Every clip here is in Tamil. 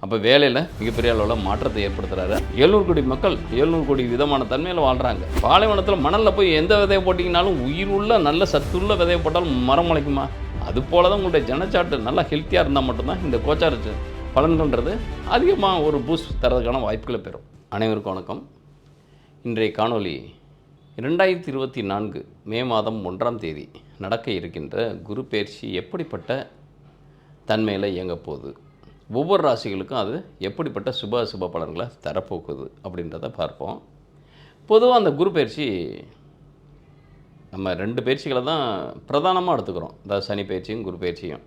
அப்போ வேலையில் மிகப்பெரிய அளவில் மாற்றத்தை ஏற்படுத்துகிறாரு. 700 கோடி மக்கள் 700 கோடி விதமான தன்மையில் வாழ்கிறாங்க. பாலைவனத்தில் மணலில் போய் எந்த விதையை போட்டிங்கனாலும் உயிர் உள்ள நல்ல சத்துள்ள விதையை போட்டாலும் மரம் முளைக்குமா? அது போல தான் உங்களுடைய ஜனச்சாட்டு நல்லா ஹெல்த்தியாக இருந்தால் மட்டும்தான் இந்த கோச்சார பலன்கள்ன்றது அதிகமாக ஒரு பூஸ்ட் தரதுக்கான வாய்ப்புகளை பெறும். அனைவருக்கும் வணக்கம். இன்றைய காணொளி 2024 மே மாதம் 1ஆம் தேதி நடக்க இருக்கின்ற குரு பெயர்ச்சி எப்படிப்பட்ட தன்மையில் இயங்க போகுது, ஒவ்வொரு ராசிகளுக்கும் அது எப்படிப்பட்ட சுப பலன்களை தரப்போகுது அப்படின்றத பார்ப்போம். பொதுவாக அந்த குரு பயிற்சி நம்ம 2 பயிற்சிகளை தான் பிரதானமாக எடுத்துக்கிறோம். அதாவது சனி பயிற்சியும் குரு பயிற்சியும்.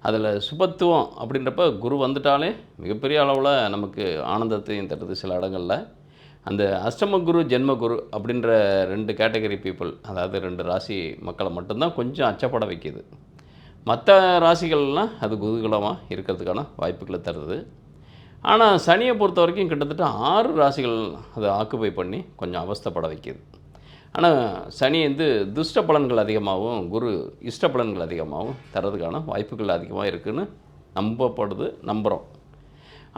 அதில் சுபத்துவம் அப்படின்றப்ப குரு வந்துட்டாலே மிகப்பெரிய அளவில் நமக்கு ஆனந்தத்தையும் தருது. சில இடங்களில் அந்த அஷ்டம குரு ஜென்ம குரு அப்படின்ற 2 கேட்டகரி பீப்புள், அதாவது 2 ராசி மக்களை மட்டும்தான் கொஞ்சம் அச்சப்பட வைக்கிது. மற்ற ராசிகள்லாம் அது குதூகலமாக இருக்கிறதுக்கான வாய்ப்புகளை தருது. ஆனால் சனியை பொறுத்த வரைக்கும் கிட்டத்தட்ட 6 ராசிகள் அதை ஆக்குபை பண்ணி கொஞ்சம் அவஸ்தைப்பட வைக்கிது. ஆனால் சனி துஷ்ட பலன்கள் அதிகமாகவும் குரு இஷ்ட பலன்கள் அதிகமாகவும் தரதுக்கான வாய்ப்புகள் அதிகமாக இருக்குதுன்னு நம்புகிறோம்.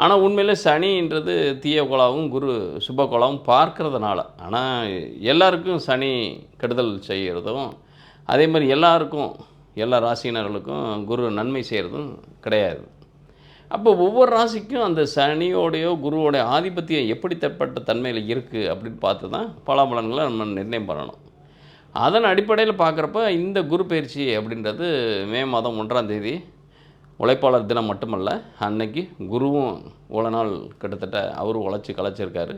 ஆனால் உண்மையில் சனின்றது தீய கோளாகவும் குரு சுப கோளாகவும் பார்க்கறதுனால, ஆனால் எல்லாருக்கும் சனி கெடுதல் செய்கிறதும் அதே மாதிரி எல்லா ராசியினர்களுக்கும் குரு நன்மை செய்கிறதும் கிடையாது. அப்போ ஒவ்வொரு ராசிக்கும் அந்த சனியோடையோ குருவோடைய ஆதிபத்தியம் எப்படிப்பட்ட தன்மையில் இருக்குது அப்படின்னு பார்த்து தான் பலாபலன்களை நம்ம நிர்ணயம் பண்ணணும். அதன் அடிப்படையில் பார்க்குறப்ப இந்த குரு பயிற்சி அப்படின்றது மே மாதம் 1ஆம் தேதி உழைப்பாளர் தினம் மட்டுமல்ல, அன்னைக்கு குருவும் இவ்வளோ நாள் கிட்டத்தட்ட அவரும் உழைச்சி கலைச்சிருக்காரு.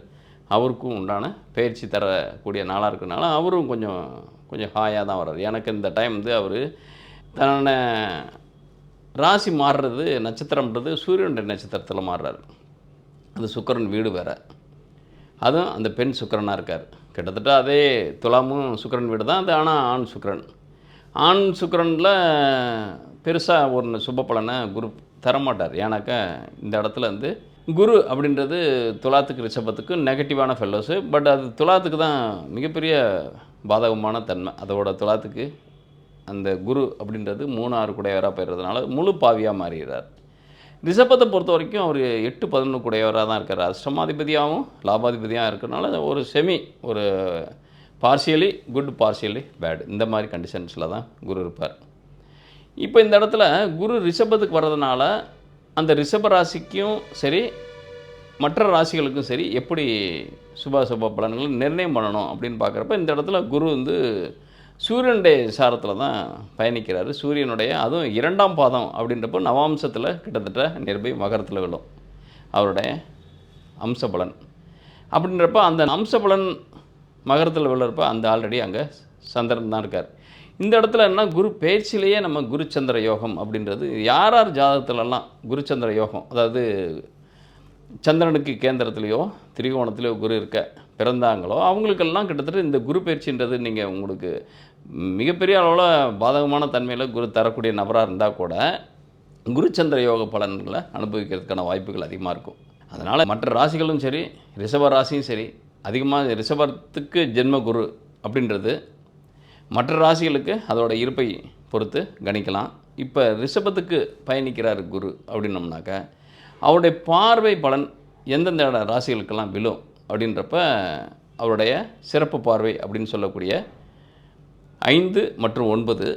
அவருக்கும் உண்டான பயிற்சி தரக்கூடிய நாளாக இருக்கிறனால அவரும் கொஞ்சம் ஹாயாக தான் வர்றார். எனக்கு இந்த டைம் அவர் தன்ன ராசி மாறுறது நட்சத்திரம்ன்றது சூரியனுடைய நட்சத்திரத்தில் மாறுறாரு. அது சுக்கிரன் வீடு வேறு, அதுவும் அந்த பெண் சுக்கிரனாக இருக்கார். கிட்டத்தட்ட அதே துலாமும் சுக்கிரன் வீடு தான் அது. ஆனால் ஆண் சுக்கிரனில் பெருசாக ஒரு சுப பலனை குரு தரமாட்டார். ஏன்னாக்கா இந்த இடத்துல குரு அப்படின்றது துலாத்துக்கு ரிஷபத்துக்கு நெகட்டிவான ஃபெல்லோஸு. பட் அது துலாத்துக்கு தான் மிகப்பெரிய பாதகமான தன்மை. அதோட துலாத்துக்கு அந்த குரு அப்படின்றது 3-6 குடையவராக போயிடுறதுனால முழு பாவியாக மாறுகிறார். ரிஷபத்தை பொறுத்த வரைக்கும் அவர் 8-11 குடையவராக தான் இருக்கார். அஷ்டமாதிபதியாகவும் லாபாதிபதியாக இருக்கிறனால ஒரு பார்ஷியலி குட் பார்ஷியலி பேட் இந்த மாதிரி கண்டிஷன்ஸில் தான் குரு இருப்பார். இப்போ இந்த இடத்துல குரு ரிஷபத்துக்கு வர்றதுனால அந்த ரிஷப ராசிக்கும் சரி மற்ற ராசிகளுக்கும் சரி எப்படி சுப பலன்களை நிர்ணயம் பண்ணணும் அப்படின்னு பார்க்குறப்ப இந்த இடத்துல குரு சூரியனுடைய சாரத்தில் தான் பயணிக்கிறார். சூரியனுடைய அதுவும் 2ஆம் பாதம் அப்படின்றப்போ நவாம்சத்தில் கிட்டத்தட்ட நிர்பை மகரத்தில் விழும் அவருடைய அம்சபலன். அப்படின்றப்ப அந்த அம்சபலன் மகரத்தில் விழுறப்ப அந்த ஆல்ரெடி அங்கே சந்திரன் தான் இருக்கார். இந்த இடத்துல என்ன குரு பேச்சிலேயே நம்ம குருச்சந்திர யோகம் அப்படின்றது யார் ஜாதகத்துலலாம் குருச்சந்திர யோகம், அதாவது சந்திரனுக்கு கேந்திரத்துலேயோ திரிகோணத்துலேயோ குரு இருக்க பிறந்தாங்களோ அவங்களுக்கெல்லாம் கிட்டத்தட்ட இந்த குரு பயிற்சின்றது நீங்கள் உங்களுக்கு மிகப்பெரிய அளவில் பாதகமான தன்மையில் குரு தரக்கூடிய நபராக இருந்தால் கூட குருச்சந்திர யோக பலன்களை அனுபவிக்கிறதுக்கான வாய்ப்புகள் அதிகமாக இருக்கும். அதனால் மற்ற ராசிகளும் சரி ரிஷப ராசியும் சரி அதிகமாக ரிஷபத்துக்கு ஜென்ம குரு அப்படின்றது மற்ற ராசிகளுக்கு அதோட இருப்பை பொறுத்து கணிக்கலாம். இப்போ ரிஷபத்துக்கு பயணிக்கிறார் குரு அப்படின்னோம்னாக்க அவருடைய பார்வை பலன் எந்தெந்த ராசிகளுக்கெல்லாம் விழும் அப்படின்றப்ப அவருடைய சிறப்பு பார்வை அப்படின்னு சொல்லக்கூடிய 5 மற்றும் 9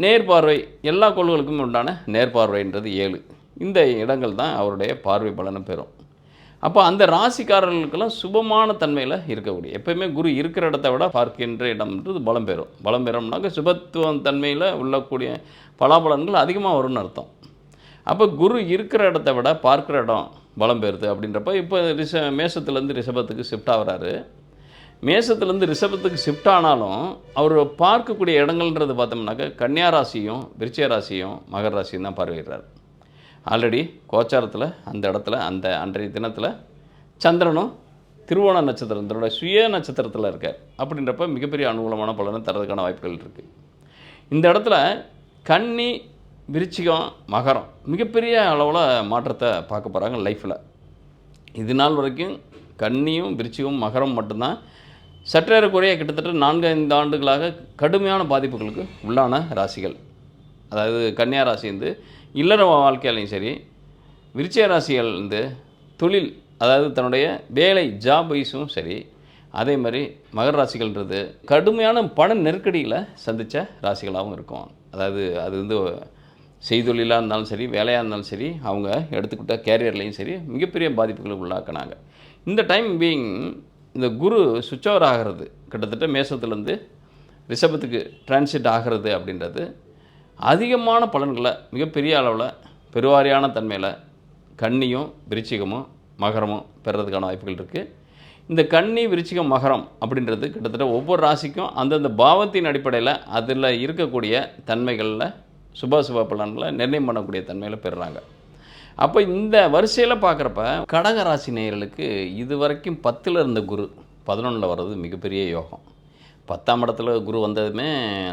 நேர்பார்வை எல்லா கோள்களுக்கும் உண்டான நேர்பார்வைன்றது 7 இந்த இடங்கள் தான் அவருடைய பார்வை பலனை பெறும். அப்போ அந்த ராசிக்காரர்களுக்கெல்லாம் சுபமான தன்மையில் இருக்கக்கூடிய எப்போயுமே குரு இருக்கிற இடத்த விட பார்க்கின்ற இடம்ன்றது பலம் பெறும்னாக்க சுபத்துவம் தன்மையில் உள்ளக்கூடிய பலாபலன்கள் அதிகமாக வரும்னு அர்த்தம். அப்போ குரு இருக்கிற இடத்த விட பார்க்குற இடம் பலம் பெறுது அப்படின்றப்ப இப்போ மேஷத்துலேருந்து ரிஷபத்துக்கு ஷிஃப்ட் ஆகிறாரு. மேஷத்துலேருந்து ரிஷபத்துக்கு ஷிஃப்ட் ஆனாலும் அவர் பார்க்கக்கூடிய இடங்கள்ன்றது பார்த்தோம்னாக்க கன்னியா ராசியும் விருச்சிக ராசியும் மகர ராசியும் தான் பார்வையிடுறார். ஆல்ரெடி கோச்சாரத்தில் அந்த இடத்துல அன்றைய தினத்தில் சந்திரனும் திருவோண நட்சத்திரத்தோட சுய நட்சத்திரத்தில் இருக்கார். அப்படின்றப்ப மிகப்பெரிய அனுகூலமான பலனை தரதுக்கான வாய்ப்புகள் இருக்குது. இந்த இடத்துல கன்னி விருச்சிகம் மகரம் மிகப்பெரிய அளவில் மாற்றத்தை பார்க்க போகிறாங்க லைஃப்பில். இது நாள் வரைக்கும் கன்னியும் விருச்சிகம் மகரம் மட்டும்தான் சற்றேறக்குறைய கிட்டத்தட்ட 4-5 ஆண்டுகளாக கடுமையான பாதிப்புகளுக்கு உள்ளான ராசிகள். அதாவது கன்னியா ராசி இல்லற வாழ்க்கையிலையும் சரி விருச்சிக ராசிகள் வந்து தொழில், அதாவது தன்னுடைய வேலை ஜாப் வைஸும் சரி, அதே மாதிரி மகர ராசிகள்ன்றது கடுமையான பண நெருக்கடிகளை சந்தித்த ராசிகளாகவும் இருக்கும். அதாவது அது வந்து செய்தொழிலாக இருந்தாலும் சரி, வேலையாக இருந்தாலும் சரி, அவங்க எடுத்துக்கிட்ட கேரியர்லேயும் சரி மிகப்பெரிய பாதிப்புகளுக்கு உள்ளாக்குனாங்க. இந்த டைம் பீயிங் இந்த குரு சுவிட்ச் ஓவர் ஆகிறது கிட்டத்தட்ட மேசத்துலேருந்து ரிஷபத்துக்கு டிரான்சிட் ஆகிறது அப்படின்றது அதிகமான பலன்களை மிகப்பெரிய அளவில் பெருவாரியான தன்மையில் கன்னியும் விருச்சிகமும் மகரமும் பெறுறதுக்கான வாய்ப்புகள் இருக்குது. இந்த கன்னி விருச்சிகம் மகரம் அப்படின்றது கிட்டத்தட்ட ஒவ்வொரு ராசிக்கும் அந்தந்த பாவத்தின் அடிப்படையில் அதில் இருக்கக்கூடிய தன்மைகளில் சுபாசுப பலன்களை நிர்ணயம் பண்ணக்கூடிய தன்மையில் பெறுறாங்க. அப்போ இந்த வரிசையில் பார்க்குறப்ப கடக ராசி நேயர்களுக்கு இது வரைக்கும் 10ல் இருந்த குரு 11ல் வர்றது மிகப்பெரிய யோகம். 10ஆம் இடத்துல குரு வந்ததுமே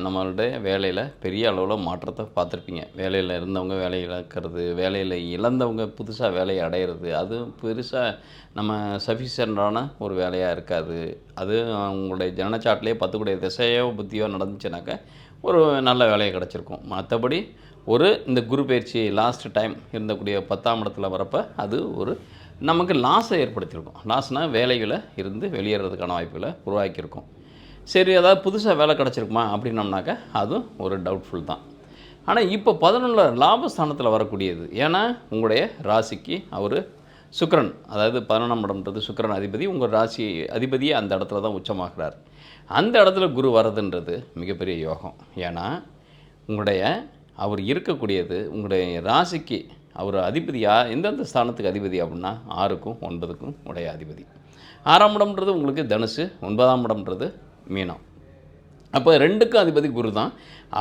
நம்மளுடைய வேலையில் பெரிய அளவில் மாற்றத்தை பார்த்துருப்பீங்க. வேலையில் இருந்தவங்க வேலையை இழக்கிறது, வேலையில் இழந்தவங்க புதுசாக வேலையை அடையிறது, அது பெருசாக நம்ம சஃபிஷியண்டான ஒரு வேலையாக இருக்காது. அது உங்களுடைய ஜனனச்சாட்டிலே 10 கூடிய திசையோ புத்தியோ நடந்துச்சுனாக்கா ஒரு நல்ல வேலையை கிடச்சிருக்கும். மற்றபடி இந்த குரு பயிற்சி லாஸ்ட் டைம் இருந்தக்கூடிய 10ஆம் இடத்துல வரப்போ அது ஒரு நமக்கு லாஸை ஏற்படுத்தியிருக்கும். லாஸ்னால் வேலைகளை இருந்து வெளியேறதுக்கான வாய்ப்புகளை உருவாக்கியிருக்கும். சரி, அதாவது புதுசாக வேலை கிடச்சிருக்குமா அப்படின்னோம்னாக்கா அதுவும் ஒரு டவுட்ஃபுல் தான். ஆனால் இப்போ 11 லாபஸ்தானத்தில் வரக்கூடியது. ஏன்னா உங்களுடைய ராசிக்கு அவர் சுக்கிரன், அதாவது 11ஆம் இடம்ன்றது சுக்கிரன் அதிபதி, உங்கள் ராசி அதிபதியே அந்த இடத்துல தான் உச்சமாகிறார். அந்த இடத்துல குரு வரதுன்றது மிகப்பெரிய யோகம். ஏன்னா உங்களுடைய அவர் இருக்கக்கூடியது உங்களுடைய ராசிக்கு அவர் அதிபதியாக எந்தெந்த ஸ்தானத்துக்கு அதிபதி அப்படின்னா 6க்கும் 9க்கும் உடைய அதிபதி. 6ஆம் இடம்ன்றது உங்களுக்கு தனுசு, 9ஆம் இடம்ன்றது மீனம். அப்போ 2க்கும் அதிபதி குரு தான்.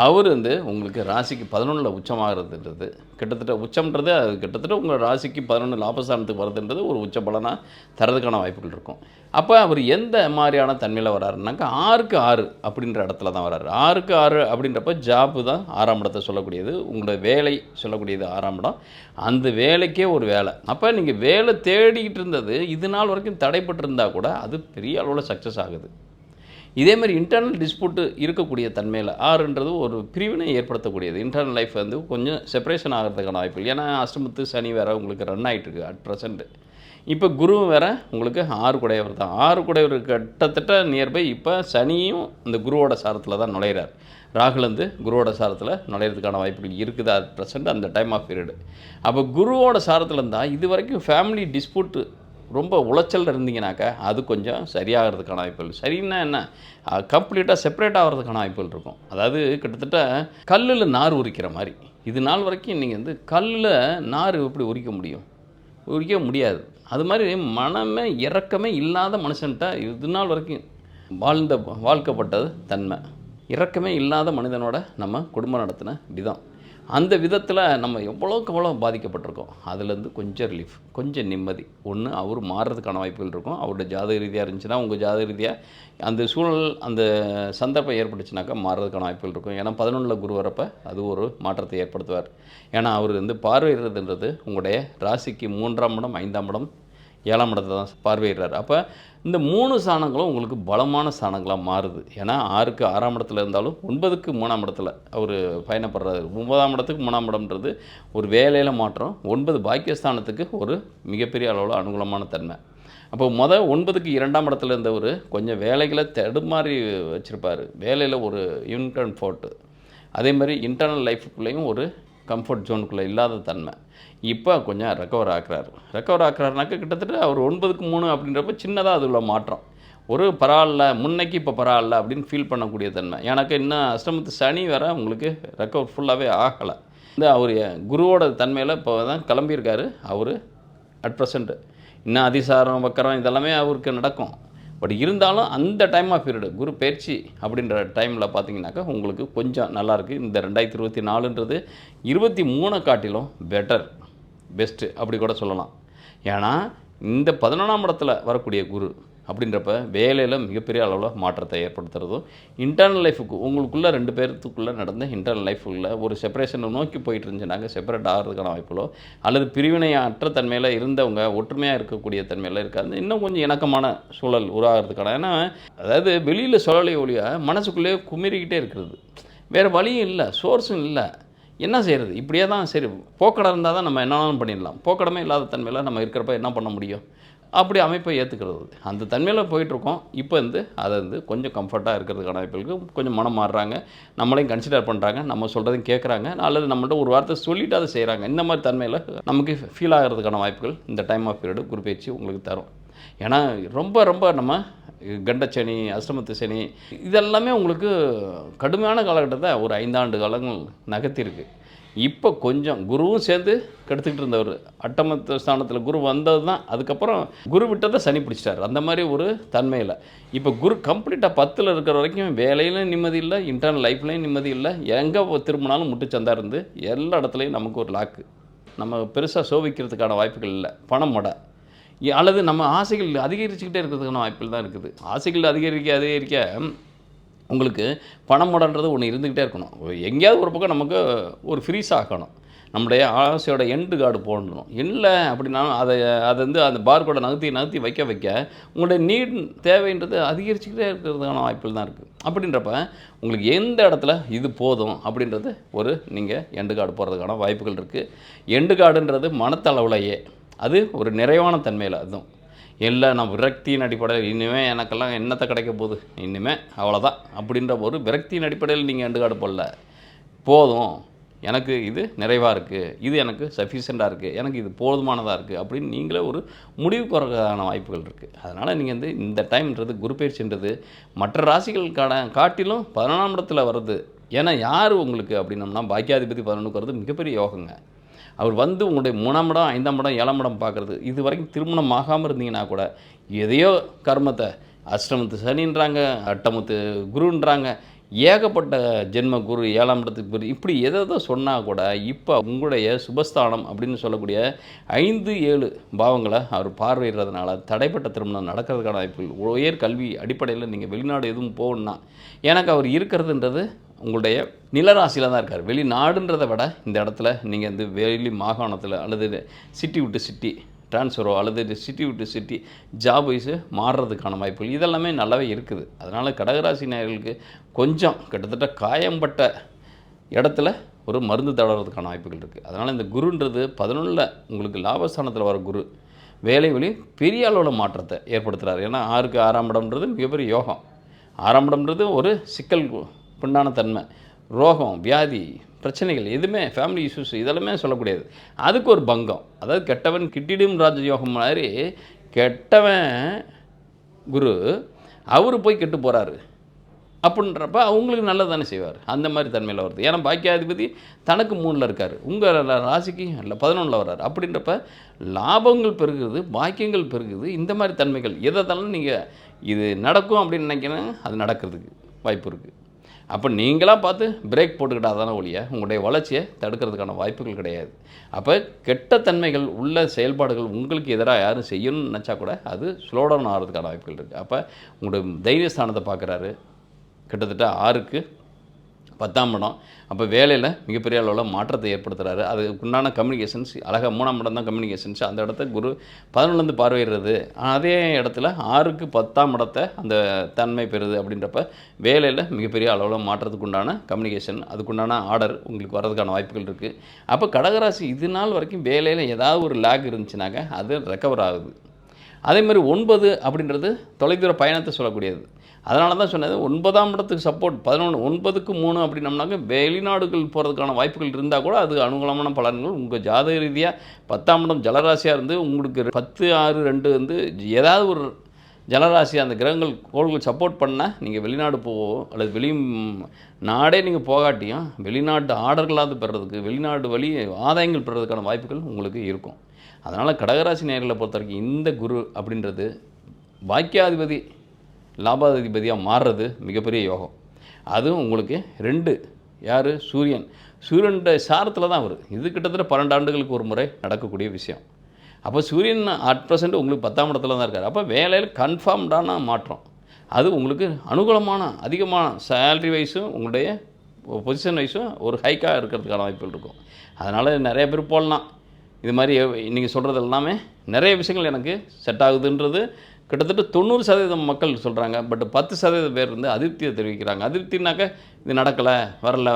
அவர் வந்து உங்களுக்கு ராசிக்கு 11ல் உச்சமாகிறதுன்றது கிட்டத்தட்ட உச்சம்ன்றது அது கிட்டத்தட்ட உங்கள் ராசிக்கு 11 லாபஸ்தானத்துக்கு வருதுன்றது ஒரு உச்ச பலனாக தரதுக்கான வாய்ப்புகள் இருக்கும். அப்போ அவர் எந்த மாதிரியான தன்மையில் வராருனாக்கா 6க்கு 6 அப்படின்ற இடத்துல தான் வராரு. 6க்கு 6 அப்படின்றப்ப ஜாப்பு தான் 6ஆம் இடத்தை சொல்லக்கூடியது, உங்களோட வேலை சொல்லக்கூடியது 6ஆம் இடம். அந்த வேலைக்கே ஒரு வேலை. அப்போ நீங்கள் வேலை தேடிக்கிட்டு இருந்தது இது நாள் வரைக்கும் தடைப்பட்டிருந்தால் கூட அது பெரிய அளவில் சக்ஸஸ் ஆகுது. இதேமாதிரி இன்டர்னல் டிஸ்பியூட்டு இருக்கக்கூடிய தன்மையில் 6ன்றது ஒரு பிரிவினை ஏற்படுத்தக்கூடியது. இன்டர்னல் லைஃப் வந்து கொஞ்சம் செப்பரேஷன் ஆகிறதுக்கான வாய்ப்புகள். ஏன்னா அஷ்டமத்து சனி வேறு உங்களுக்கு ரன் ஆகிட்டுருக்கு அட் ப்ரெசென்ட். இப்போ குருவும் வேறு உங்களுக்கு 6 குடையவர் தான். 6 குடையவர் கிட்டத்தட்ட நியர்பை இப்போ சனியும் இந்த குருவோட சாரத்தில் தான் நுழையிறார். ராகுல் வந்து குருவோட சாரத்தில் நுழையிறதுக்கான வாய்ப்புகள் இருக்குது அட் ப்ரெசென்ட் அந்த டைம் ஆஃப் பீரியடு. அப்போ குருவோட சாரத்தில் இருந்தால் இது வரைக்கும் ஃபேமிலி டிஸ்பியூட்டு ரொம்ப உளைச்சல் இருந்தீங்கனாக்கா அது கொஞ்சம் சரியாகிறதுக்கான வாய்ப்புகள். சரின்னா என்ன, கம்ப்ளீட்டாக செப்பரேட் ஆகிறதுக்கான வாய்ப்புகள் இருக்கும். அதாவது கிட்டத்தட்ட கல்லில் நார் உரிக்கிற மாதிரி. இது நாள் வரைக்கும் நீங்கள் வந்து கல்லில் நார் எப்படி உரிக்க முடியும்? உரிக்க முடியாது. அது மாதிரி மனமே இரக்கமே இல்லாத மனுஷன்ட்ட இது நாள் வரைக்கும் வாழ்க்கப்பட்டது தன்மை. இரக்கமே இல்லாத மனிதனோட நம்ம குடும்பம் நடத்தின விதம், அந்த விதத்தில் நம்ம எவ்வளோக்கு எவ்வளோ பாதிக்கப்பட்டிருக்கோம். அதுலேருந்து கொஞ்சம் ரிலீஃப், கொஞ்சம் நிம்மதி. ஒன்று அவர் மாறுறதுக்கான வாய்ப்புகள் இருக்கும். அவருடைய ஜாதக ரீதியாக இருந்துச்சுன்னா உங்கள் ஜாதக ரீதியாக அந்த சூழல் அந்த சந்தர்ப்பம் ஏற்பட்டுச்சுனாக்கா மாறுறதுக்கான வாய்ப்புகள் இருக்கும். ஏன்னா 11ல் குரு வரப்போ அது ஒரு மாற்றத்தை ஏற்படுத்துவார். ஏன்னா அவர் வந்து பார்வையிடுறதுன்றது உங்களுடைய ராசிக்கு 3ஆம் இடம், 5ஆம் இடம், 7ஆம் இடத்தை தான் பார்வையிடுறார். அப்போ இந்த 3 ஸ்தானங்களும் உங்களுக்கு பலமான ஸ்தானங்களாக மாறுது. ஏன்னா 6க்கு 6ஆம் இடத்துல இருந்தாலும் 9க்கு 3ஆம் இடத்துல அவர் பயணப்படுறாரு. 9ஆம் இடத்துக்கு 3ஆம் இடம்ன்றது ஒரு வேலையில் மாற்றம். 9 பாக்கியஸ்தானத்துக்கு ஒரு மிகப்பெரிய அளவில் அனுகூலமான தன்மை. அப்போ 9க்கு 2ஆம் இடத்துல இருந்தவர் கொஞ்சம் வேலைகளை தடுமாறி வச்சுருப்பார். வேலையில் ஒரு இன்கம்ஃபர்ட்டு, அதே மாதிரி இன்டர்னல் லைஃபுக்குள்ளேயும் ஒரு கம்ஃபர்ட் ஜோனுக்குள்ளே இல்லாத தன்மை இப்போ கொஞ்சம் ரெக்கவர் ஆக்குறாருனாக்கா கிட்டத்தட்ட அவர் 9க்கு 3 அப்படின்றப்ப சின்னதாக அது உள்ள மாற்றம். ஒரு பரவாயில்ல, முன்னைக்கு இப்போ பரவாயில்ல அப்படின்னு ஃபீல் பண்ணக்கூடிய தன்மை. எனக்கு இன்னும் அஷ்டமத்து சனி வேறு உங்களுக்கு ரெக்கவர் ஃபுல்லாகவே ஆகலை. இந்த அவர் குருவோட தன்மையில் இப்போ தான் கிளம்பியிருக்காரு. அவர் அட் ப்ரெசண்ட் இன்னும் அதிசாரம் வக்கரம் இதெல்லாமே அவருக்கு நடக்கும். பட் இருந்தாலும் அந்த டைம் ஆஃப் பீரியடு குரு பயிற்சி அப்படின்ற டைமில் பார்த்தீங்கன்னாக்கா உங்களுக்கு கொஞ்சம் நல்லாயிருக்கு. இந்த 2024ன்றது 23 காட்டிலும் பெஸ்ட்டு அப்படி கூட சொல்லலாம். ஏன்னா இந்த 11ஆம் இடத்துல வரக்கூடிய குரு அப்படின்றப்ப வேலையில் மிகப்பெரிய அளவில் மாற்றத்தை ஏற்படுத்துறதும், இன்டர்னல் லைஃபுக்கு உங்களுக்குள்ளே 2 பேர்த்துக்குள்ளே நடந்த இன்டர்னல் லைஃபுக்குள்ளே ஒரு செப்பரேஷனை நோக்கி போயிட்டு இருந்துச்சுனாங்க செப்பரேட் ஆகிறதுக்கான வாய்ப்புகளோ, அல்லது பிரிவினை அற்ற தன்மையில் இருந்தவங்க ஒற்றுமையாக இருக்கக்கூடிய தன்மையில் இருக்காது, இன்னும் கொஞ்சம் இணக்கமான சூழல் உருவாகிறதுக்கான. ஏன்னா அதாவது வெளியில் சொல்லலை ஒழிய மனசுக்குள்ளேயே குமிரிக்கிட்டே இருக்கிறது, வேறு வழியும் இல்லை, சோர்ஸும் இல்லை. என்ன செய்கிறது? இப்படியே தான் சரி போக்கடம் இருந்தால் தான் நம்ம என்னன்னாலும் பண்ணிடலாம். போக்கடமே இல்லாத தன்மையில நம்ம இருக்கிறப்ப என்ன பண்ண முடியும்? அப்படி அமைப்பை ஏற்றுக்கிறது. அந்த தன்மையில் போயிட்டுருக்கோம். இப்போ அதை கொஞ்சம் கம்ஃபர்ட்டாக இருக்கிறதுக்கான வாய்ப்புகளுக்கு கொஞ்சம் மனம் மாறுறாங்க. நம்மளையும் கன்சிடர் பண்ணுறாங்க. நம்ம சொல்கிறதையும் கேட்குறாங்க. அல்லது நம்மள்ட்ட ஒரு வார்த்தை சொல்லிவிட்டு அதை செய்கிறாங்க. இந்த மாதிரி தன்மையில் நமக்கு ஃபீல் ஆகிறதுக்கான வாய்ப்புகள் இந்த டைம் ஆஃப் பீரியடு குரு பெயர்ச்சி உங்களுக்கு தரும். ஏன்னா ரொம்ப ரொம்ப நம்ம கண்டச்சனி, அஷ்டமத்து சனி இதெல்லாமே உங்களுக்கு கடுமையான காலகட்டத்தை ஒரு 5 ஆண்டு காலங்கள் நகர்த்தியிருக்கு. இப்போ கொஞ்சம் குருவும் சேர்ந்து கெடுத்துக்கிட்டு இருந்தவர். அட்டமத்து ஸ்தானத்தில் குரு வந்தது தான். அதுக்கப்புறம் குரு விட்டதை சனி பிடிச்சிட்டார். அந்த மாதிரி ஒரு தன்மையில் இப்போ குரு கம்ப்ளீட்டாக 10ல் இருக்கிற வரைக்கும் வேலையிலையும் நிம்மதி இல்லை, இன்டர்னல் லைஃப்லையும் நிம்மதி இல்லை. எங்கே திரும்பினாலும் முட்டுச்சந்தா இருந்து எல்லா இடத்துலையும் நமக்கு ஒரு லாக்கு. நம்ம பெருசாக சோபிக்கிறதுக்கான வாய்ப்புகள் இல்லை. பணம் மொடை அல்லது நம்ம ஆசைகள் அதிகரிச்சுக்கிட்டே இருக்கிறதுக்கான வாய்ப்புகள் தான் இருக்குது. ஆசைகள் அதிகரிக்க உங்களுக்கு பணம் முடன்றது ஒன்று இருந்துக்கிட்டே இருக்கணும். எங்கேயாவது ஒரு பக்கம் நமக்கு ஒரு ஃப்ரீஸ் ஆகணும். நம்முடைய ஆசையோட எண்டு கார்டு போடணும். இல்லை அப்படின்னாலும் அதை அந்த பார்கோடை நகர்த்தி வைக்க உங்களுடைய நீட் தேவைன்றது அதிகரிச்சுக்கிட்டே இருக்கிறதுக்கான வாய்ப்புகள் தான் இருக்குது. அப்படின்றப்ப உங்களுக்கு எந்த இடத்துல இது போதும் அப்படின்றது நீங்கள் எண்டு கார்டு போடுறதுக்கான வாய்ப்புகள் இருக்குது. எண்டு கார்டுன்றது மனத்தளவுலையே அது ஒரு நிறைவான தன்மையில் அதுவும் இல்லை. நான் விரக்தியின் அடிப்படையில் இனிமேல் எனக்கெல்லாம் என்னத்தை கிடைக்க போகுது, இனிமேல் அவ்வளோதான் அப்படின்ற ஒரு விரக்தியின் அடிப்படையில் நீங்கள் எண்டு கார்டு போடல. போதும், எனக்கு இது நிறைவாக இருக்குது, இது எனக்கு சஃபிஷியண்ட்டாக இருக்குது, எனக்கு இது போதுமானதாக இருக்குது அப்படின்னு நீங்களே ஒரு முடிவுக்கு வரக்கான வாய்ப்புகள் இருக்குது. அதனால் நீங்கள் இந்த டைம்ன்றது குரு பயிற்சின்றது மற்ற ராசிகளுக்கான காட்டிலும் 11ஆம் இடத்துல வருது. ஏன்னா யார் உங்களுக்கு அப்படின்னம்னா பாக்கியாதிபதி 11க்கு வருது மிகப்பெரிய யோகங்க. அவர் உங்களுடைய 3ஆம் இடம், 5ஆம் இடம், 7ஆம் இடம் பார்க்குறது. இது வரைக்கும் திருமணம் ஆகாமல் இருந்தீங்கன்னா கூட எதையோ கர்மத்தை அஷ்டமத்து சனின்றாங்க, அட்டமத்து குருன்றாங்க, ஏகப்பட்ட ஜென்ம குரு, 7ஆம் இடத்துக்கு குரு, இப்படி எதை சொன்னால் கூட இப்போ உங்களுடைய சுபஸ்தானம் அப்படின்னு சொல்லக்கூடிய 5, 7 பாவங்களை அவர் பார்வையிடுறதுனால தடைப்பட்ட திருமணம் நடக்கிறதுக்கான வாய்ப்புகள். உயர் கல்வி அடிப்படையில் நீங்கள் வெளிநாடு எதுவும் போகணுன்னா எனக்கு அவர் இருக்கிறதுன்றது உங்களுடைய நிலராசியில் தான் இருக்கார். வெளிநாடுன்றதை விட இந்த இடத்துல நீங்கள் வெளி மாகாணத்தில் அல்லது சிட்டி விட்டு சிட்டி ட்ரான்ஸ்ஃபரோ அல்லது சிட்டி விட்டு சிட்டி ஜாப் வைஸு மாறுறதுக்கான வாய்ப்புகள் இதெல்லாமே நல்லாவே இருக்குது. அதனால் கடகராசி நேயர்களுக்கு கொஞ்சம் கிட்டத்தட்ட காயம்பட்ட இடத்துல ஒரு மருந்து தடவுறதுக்கான வாய்ப்புகள் இருக்குது. அதனால் இந்த குருன்றது 11ல் உங்களுக்கு லாபஸ்தானத்தில் வர குரு வேலை வழி பெரிய அளவில் மாற்றத்தை ஏற்படுத்துகிறார். ஏன்னா 6க்கு 6ஆம் இடம்ன்றது மிகப்பெரிய யோகம். 6ஆம் இடம்ன்றது ஒரு சிக்கல் புண்ணான தன்மை, ரோகம், வியாதி, பிரச்சனைகள் எதுவுமே ஃபேமிலி இஷ்யூஸ் இதெல்லாமே சொல்லக்கூடியது. அதுக்கு ஒரு பங்கம். அதாவது கெட்டவன் கிட்டிடும் ராஜயோகம் மாதிரி கெட்டவன் குரு அவர் போய் கெட்டு போகிறாரு அப்படின்றப்ப அவங்களுக்கு நல்லது தானே செய்வார். அந்த மாதிரி தன்மையில் வருது. ஏன்னா பாக்கியாதிபதி தனக்கு 3ல் இருக்கார், உங்கள் ராசிக்கு இல்லை 11ல் வர்றார். அப்படின்றப்ப லாபங்கள் பெருகுது, பாக்கியங்கள் பெருகுது. இந்த மாதிரி தன்மைகள் எதாலும் நீங்கள் இது நடக்கும் அப்படின்னு நினைக்கிறேன், அது நடக்கிறதுக்கு வாய்ப்பு இருக்குது. அப்போ நீங்களாக பார்த்து பிரேக் போட்டுக்கிட்டால் தானே ஒழிய உங்களுடைய வளர்ச்சியை தடுக்கிறதுக்கான வாய்ப்புகள் கிடையாது. அப்போ கெட்ட தன்மைகள் உள்ள செயல்பாடுகள் உங்களுக்கு எதிராக யாரும் செய்யணும்னு நினச்சா கூட அது ஸ்லோ டவுன் ஆகிறதுக்கான வாய்ப்புகள் இருக்குது. அப்போ உங்களுடைய தைரியஸ்தானத்தை பார்க்குறாரு, கிட்டத்தட்ட 6க்கு 10ஆம் இடம். அப்போ வேலையில் மிகப்பெரிய அளவில் மாற்றத்தை ஏற்படுத்துகிறாரு. அதுக்குண்டான கம்யூனிகேஷன்ஸ் அழகாக 3ஆம் இடம் தான் கம்யூனிகேஷன்ஸ். அந்த இடத்த குரு 11லேருந்து பார்வையிடுறது. அதே இடத்துல 6க்கு 10ஆம் இடத்தை அந்த தன்மை பெறுது. அப்படின்றப்ப வேலையில் மிகப்பெரிய அளவில் மாற்றத்துக்கு உண்டான கம்யூனிகேஷன், அதுக்குண்டான ஆர்டர் உங்களுக்கு வர்றதுக்கான வாய்ப்புகள் இருக்குது. அப்போ கடகராசி இது நாள் வரைக்கும் வேலையில் ஏதாவது ஒரு லேக் இருந்துச்சுனாக்க அது ரெக்கவர் ஆகுது. அதேமாதிரி 9 அப்படின்றது தொலைதூர பயணத்தை சொல்லக்கூடியது. அதனால தான் சொன்னது 9ஆம் இடத்துக்கு சப்போர்ட் 11 9க்கு 3 அப்படின்னம்னாக்க வெளிநாடுகள் போகிறதுக்கான வாய்ப்புகள் இருந்தால் கூட அது அனுகூலமான பலன்கள். உங்கள் ஜாதக ரீதியாக 10ஆம் இடம் ஜலராசியாக இருந்து உங்களுக்கு 10, 6, 2 ஏதாவது ஒரு ஜலராசி அந்த கிரகங்கள் கோள்கள் சப்போர்ட் பண்ணால் நீங்கள் வெளிநாடு அல்லது நாடே நீங்கள் போகாட்டியும் வெளிநாட்டு ஆர்டர்களாவது பெறுறதுக்கு வெளிநாடு வழி ஆதாயங்கள் பெறுறதுக்கான வாய்ப்புகள் உங்களுக்கு இருக்கும். அதனால் கடகராசி நேயர்களை பொறுத்த வரைக்கும் இந்த குரு அப்படின்றது பாக்கியாதிபதி லாபாதிபதியாக மாறுறது மிகப்பெரிய யோகம். அதுவும் உங்களுக்கு 2 யார் சூரியன் சாரத்தில் தான் வரும். இது கிட்டத்தட்ட 12 ஆண்டுகளுக்கு ஒரு முறை நடக்கக்கூடிய விஷயம். அப்போ சூரியன் அட் ப்ரெசென்ட் உங்களுக்கு 10ஆம் இடத்துல தான் இருக்கார். அப்போ வேலையில் கன்ஃபார்ம்டான மாற்றம் அது உங்களுக்கு அனுகூலமான அதிகமான சேலரி வைஸும் உங்களுடைய பொசிஷன் வைஸும் ஒரு ஹைக்காக இருக்கிறதுக்கான வாய்ப்புகள் இருக்கும். அதனால் நிறைய பேர் போடலாம். இது மாதிரி நீங்கள் சொல்கிறது எல்லாமே நிறைய விஷயங்கள் எனக்கு செட் ஆகுதுன்றது கிட்டத்தட்ட 90% மக்கள் சொல்கிறாங்க. பட் 10% பேர் அதிருப்தியை தெரிவிக்கிறாங்க. அதிருப்தினாக்க இது நடக்கலை வரல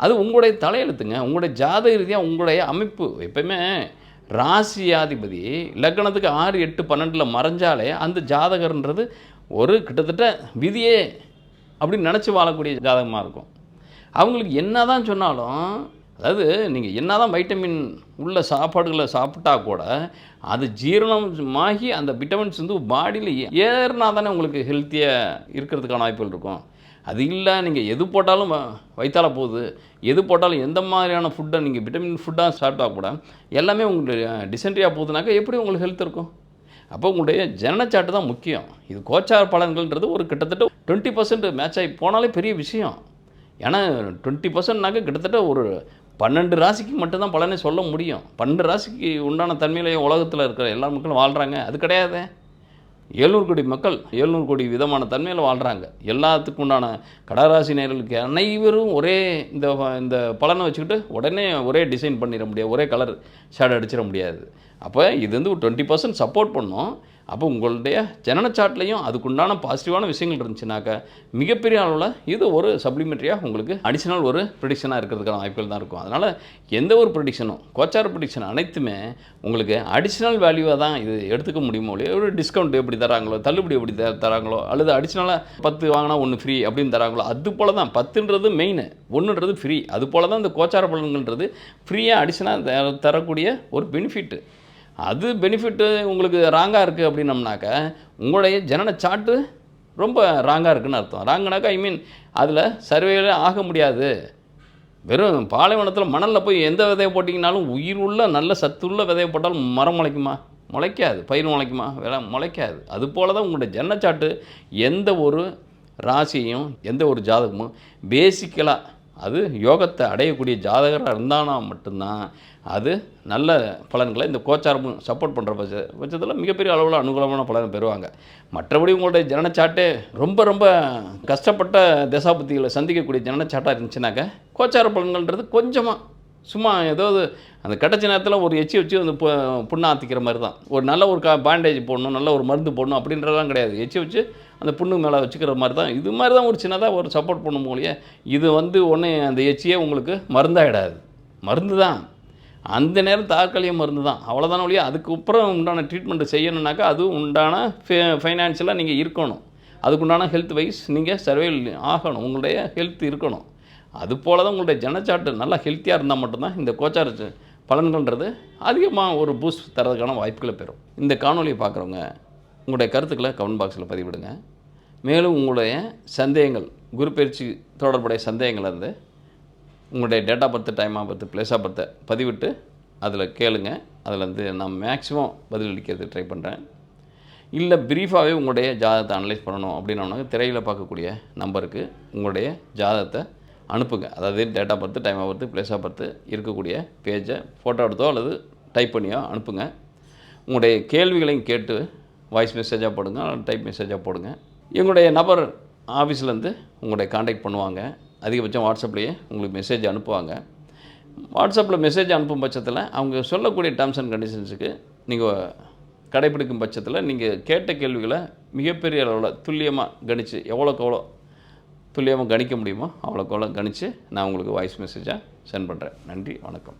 அது உங்களுடைய தலையெழுத்துங்க. உங்களுடைய ஜாதக ரீதியாக உங்களுடைய அமைப்பு. எப்பயுமே ராசியாதிபதி லக்னத்துக்கு 6, 8, 12ல் மறைஞ்சாலே அந்த ஜாதகர்ன்றது ஒரு கிட்டத்தட்ட விதியே அப்படின்னு நினச்சி வாழக்கூடிய ஜாதகமாக இருக்கும். அவங்களுக்கு என்ன தான் சொன்னாலும், அதாவது நீங்கள் என்ன தான் வைட்டமின் உள்ள சாப்பாடுகளை சாப்பிட்டா கூட அது ஜீரணமாகி அந்த விட்டமின்ஸ் வந்து பாடியில் ஏறினா தானே உங்களுக்கு ஹெல்த்தியாக இருக்கிறதுக்கான வாய்ப்புகள் இருக்கும். அது இல்லை, நீங்கள் எது போட்டாலும் வயிற்றால போகுது, எது போட்டாலும் எந்த மாதிரியான ஃபுட்டை நீங்கள் விட்டமின் ஃபுட்டாக சாப்பிட்டா கூட எல்லாமே உங்களுக்கு டிசென்ட்ரியாக போகுதுனாக்கா எப்படி உங்களுக்கு ஹெல்த் இருக்கும்? அப்போ உங்களுடைய ஜனனச்சாட்டு தான் முக்கியம். இது கோச்சார பலன்கள்ன்றது ஒரு கிட்டத்தட்ட 20% மேட்ச் ஆகி போனாலே பெரிய விஷயம். ஏன்னா 20%னாக்க கிட்டத்தட்ட ஒரு 12 ராசிக்கு மட்டும்தான் பலனை சொல்ல முடியும். 12 ராசிக்கு உண்டான தன்மையிலேயே உலகத்தில் இருக்கிற எல்லா மக்களும் வாழ்கிறாங்க. அது கிடையாது. 700 கோடி மக்கள் 700 கோடி விதமான தன்மையில் வாழ்கிறாங்க. எல்லாத்துக்கும் உண்டான கடகராசி நேயர்களுக்கு அனைவரும் ஒரே இந்த பலனை வச்சுக்கிட்டு உடனே ஒரே டிசைன் பண்ணிட முடியாது, ஒரே கலர் ஷேட் அடிச்சிட முடியாது. அப்போ இது வந்து ஒரு 20% சப்போர்ட் பண்ணும். அப்போ உங்களுடைய ஜனனச்சாட்லையும் அதுக்குண்டான பாசிட்டிவான விஷயங்கள் இருந்துச்சுனாக்கா மிகப்பெரிய அளவில் இது ஒரு சப்ளிமெண்ட்ரியாக உங்களுக்கு அடிஷனல் ஒரு ப்ரிடிக்ஷனாக இருக்கிறதுக்கான வாய்ப்புகள் தான் இருக்கும். அதனால் எந்த ஒரு ப்ரிடிக்ஷனும் கோச்சார ப்ரிடிக்ஷன் அனைத்துமே உங்களுக்கு அடிஷ்னல் வேல்யூவாக தான் இது எடுத்துக்க முடியுமோ இல்லையா. ஒரு டிஸ்கவுண்ட் எப்படி தராங்களோ, தள்ளுபடி எப்படி தராங்களோ, அல்லது அடிஷ்னலாக 10 வாங்கினா 1 ஃப்ரீ அப்படின்னு தராங்களோ, அது போல தான் 10ன்றது மெயின், 1ன்றது ஃப்ரீ. அது போல தான் இந்த கோச்சார பலன்கள்ன்றது ஃப்ரீயாக அடிஷ்னலாக தரக்கூடிய ஒரு பெனிஃபிட்டு. அது பெனிஃபிட்டு உங்களுக்கு ராங்காக இருக்குது அப்படின்னம்னாக்க உங்களுடைய ஜனன சார்ட்டு ரொம்ப ராங்காக இருக்குதுன்னு அர்த்தம். ராங்குனாக்கா அதில் சர்வேல ஆக முடியாது. வெறும் பாலைவனத்தில் மணலில் போய் எந்த விதையை போட்டிங்கனாலும் உயிர் உள்ள நல்ல சத்துள்ள விதையை போட்டாலும் மரம் முளைக்குமா? முளைக்காது. பயிர் முளைக்குமா? முளைக்காது. அதுபோல் தான் உங்களுடைய ஜனனச்சாட்டு எந்த ஒரு ராசியையும் எந்த ஒரு ஜாதகமும் பேசிக்கலாக அது யோகத்தை அடையக்கூடிய ஜாதகராக இருந்தானா மட்டும்தான் அது நல்ல பலன்களை இந்த கோச்சாரமும் சப்போர்ட் பண்ணுற பட்சத்தில் மிகப்பெரிய அளவில் அனுகூலமான பலனை பெறுவாங்க. மற்றபடி உங்களுடைய ஜனனச்சாட்டு ரொம்ப ரொம்ப கஷ்டப்பட்ட தசாபுத்திகளை சந்திக்கக்கூடிய ஜனனச்சாட்டாக இருந்துச்சுனாக்கா கோச்சார பலன்கள்ன்றது கொஞ்சமாக சும்மா ஏதாவது அந்த கடைசி நேரத்தில் ஒரு எச்சி வச்சு அந்த புண்ணை ஆற்றிக்கிற மாதிரி தான். ஒரு நல்ல ஒரு பேண்டேஜ் போடணும், நல்ல ஒரு மருந்து போடணும் அப்படின்றதெல்லாம் கிடையாது. எச்சி வச்சு அந்த புண்ணு மேலே வச்சுக்கிற மாதிரி தான். இது மாதிரி தான் ஒரு சின்னதாக ஒரு சப்போர்ட் பண்ணும் போலியே. இது வந்து ஒன்று அந்த எச்சியே உங்களுக்கு மருந்தாகிடாது. மருந்து தான், அந்த நேரம் தாற்காலிக மருந்து தான், அவ்வளோதான ஒழிய அதுக்கப்புறம் உண்டான ட்ரீட்மெண்ட்டு செய்யணுன்னாக்கா அதுவும் உண்டான ஃபைனான்ஷியலாக நீங்கள் இருக்கணும். அதுக்குண்டான ஹெல்த் வைஸ் நீங்கள் சர்வைவல் ஆகணும், உங்களுடைய ஹெல்த் இருக்கணும். அது போல் தான் உங்களுடைய ஜனச்சாட்டு நல்லா ஹெல்த்தியாக இருந்தால் மட்டும்தான் இந்த கோச்சார பலன்கள்ன்றது அதிகமாக ஒரு பூஸ்ட் தரதுக்கான வாய்ப்புகளை பெறும். இந்த காணொலியை பார்க்குறவங்க உங்களுடைய கருத்துக்களை கமெண்ட் பாக்ஸில் பதிவிடுங்க. மேலும் உங்களுடைய சந்தேகங்கள், குரு பயிற்சி தொடர்புடைய சந்தேகங்கள் வந்து உங்களுடைய date of birth, time of birth, place of பர்த்தை பதிவிட்டு அதில் கேளுங்க. அதில் வந்து நான் மேக்ஸிமம் பதிலளிக்கிறதுக்கு ட்ரை பண்ணுறேன். இல்லை ப்ரீஃபாகவே உங்களுடைய ஜாதகத்தை அனலைஸ் பண்ணணும் அப்படின்னா திரையில் பார்க்கக்கூடிய நம்பருக்கு உங்களுடைய ஜாதகத்தை அனுப்புங்க. அதாவது date of birth, time of birth, place of birth இருக்கக்கூடிய பேஜை ஃபோட்டோ எடுத்தோ அல்லது டைப் பண்ணியோ அனுப்புங்க. உங்களுடைய கேள்விகளையும் கேட்டு வாய்ஸ் மெசேஜாக போடுங்க, டைப் மெசேஜாக போடுங்க. எங்களுடைய நபர் ஆஃபீஸ்லேருந்து உங்களுடைய காண்டாக்ட் பண்ணுவாங்க. அதிகபட்சம் வாட்ஸ்அப்லேயே உங்களுக்கு மெசேஜ் அனுப்புவாங்க. வாட்ஸ்அப்பில் மெசேஜ் அனுப்பும் பட்சத்தில் அவங்க சொல்லக்கூடிய டேர்ம்ஸ் அண்ட் கண்டிஷன்ஸுக்கு நீங்கள் கடைப்பிடிக்கும் பட்சத்தில் நீங்கள் கேட்ட கேள்விகளை மிகப்பெரிய அளவில் துல்லியமாக கணித்து எவ்வளோக்கு எவ்வளோ துல்லியமாக கணிக்க முடியுமோ அவ்வளோக்கு எவ்வளோ கணித்து நான் உங்களுக்கு வாய்ஸ் மெசேஜாக சென்ட் பண்ணுறேன். நன்றி, வணக்கம்.